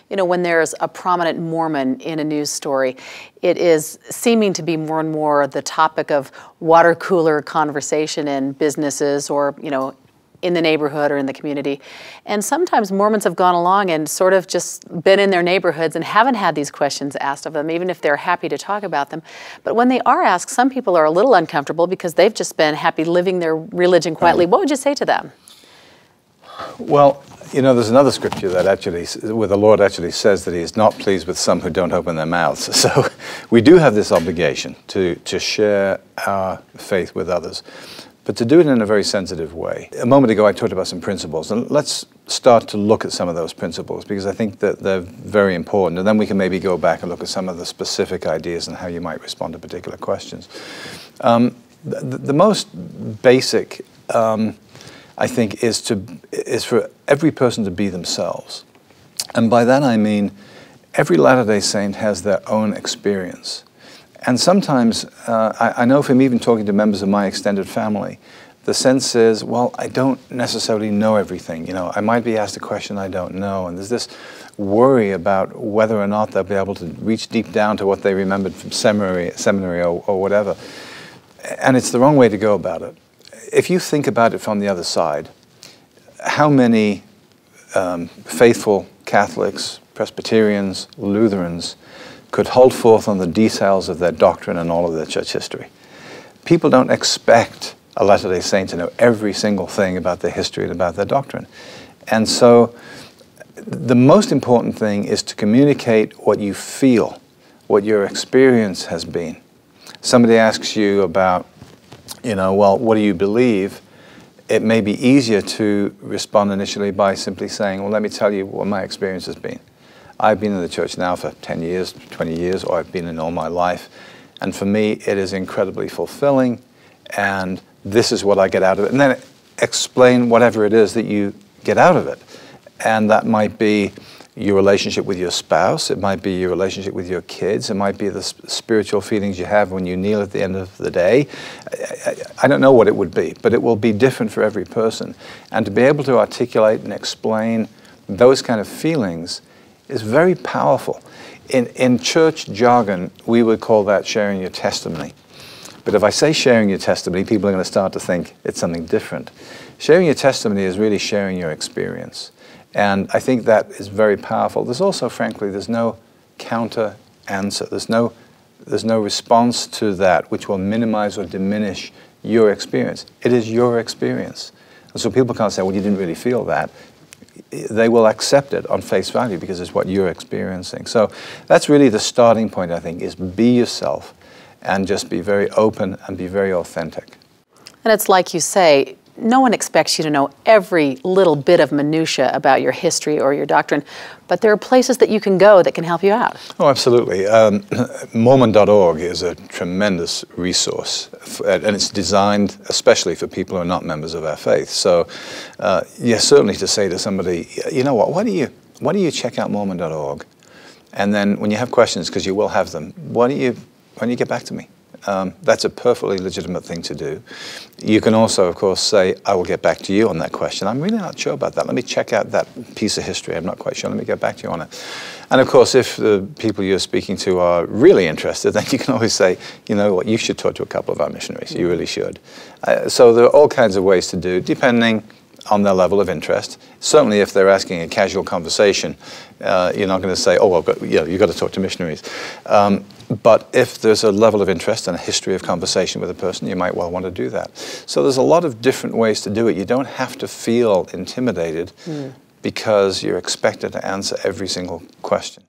you know, when there's a prominent Mormon in a news story, it is seeming to be more and more the topic of water cooler conversation in businesses or, you know, in the neighborhood or in the community. And sometimes Mormons have gone along and sort of just been in their neighborhoods and haven't had these questions asked of them, even if they're happy to talk about them. But when they are asked, some people are a little uncomfortable because they've just been happy living their religion quietly. What would you say to them? Well, you know, there's another scripture that actually, where the Lord actually says that he is not pleased with some who don't open their mouths. So we do have this obligation to share our faith with others, but to do it in a very sensitive way. A moment ago I talked about some principles, and let's start to look at some of those principles, because I think that they're very important, and then we can maybe go back and look at some of the specific ideas and how you might respond to particular questions. The most basic, I think, is for every person to be themselves. And by that I mean every Latter-day Saint has their own experience. And sometimes, I know from even talking to members of my extended family, the sense is, well, I don't necessarily know everything. You know, I might be asked a question I don't know, and there's this worry about whether or not they'll be able to reach deep down to what they remembered from seminary or whatever. And it's the wrong way to go about it. If you think about it from the other side, how many faithful Catholics, Presbyterians, Lutherans could hold forth on the details of their doctrine and all of their church history? People don't expect a Latter-day Saint to know every single thing about their history and about their doctrine. And so the most important thing is to communicate what you feel, what your experience has been. Somebody asks you about, you know, well, what do you believe? It may be easier to respond initially by simply saying, well, let me tell you what my experience has been. I've been in the church now for 10 years, 20 years, or I've been in all my life. And for me, it is incredibly fulfilling, and this is what I get out of it. And then explain whatever it is that you get out of it. And that might be your relationship with your spouse, it might be your relationship with your kids, it might be the spiritual feelings you have when you kneel at the end of the day. I don't know what it would be, but it will be different for every person. And to be able to articulate and explain those kind of feelings is very powerful. In church jargon, we would call that sharing your testimony. But if I say sharing your testimony, people are going to start to think it's something different. Sharing your testimony is really sharing your experience. And I think that is very powerful. There's also, frankly, there's no counter answer. There's no response to that which will minimize or diminish your experience. It is your experience. And so people can't say, well, you didn't really feel that. They will accept it on face value because it's what you're experiencing. So that's really the starting point, I think, is be yourself and just be very open and be very authentic. And it's like you say, no one expects you to know every little bit of minutia about your history or your doctrine, but there are places that you can go that can help you out. Oh, absolutely. Mormon.org is a tremendous resource, and it's designed especially for people who are not members of our faith. So, yes, certainly to say to somebody, you know what, why don't you check out Mormon.org? And then when you have questions, because you will have them, why don't you get back to me? That's a perfectly legitimate thing to do. You can also, of course, say, I will get back to you on that question. I'm really not sure about that. Let me check out that piece of history. I'm not quite sure. Let me get back to you on it. And of course, if the people you're speaking to are really interested, then you can always say, you know what, you should talk to a couple of our missionaries. You really should. So there are all kinds of ways to do, depending on their level of interest. Certainly if they're asking a casual conversation, you're not going to say, oh, well, you've got to talk to missionaries. But if there's a level of interest and a history of conversation with a person, you might well want to do that. So there's a lot of different ways to do it. You don't have to feel intimidated because you're expected to answer every single question.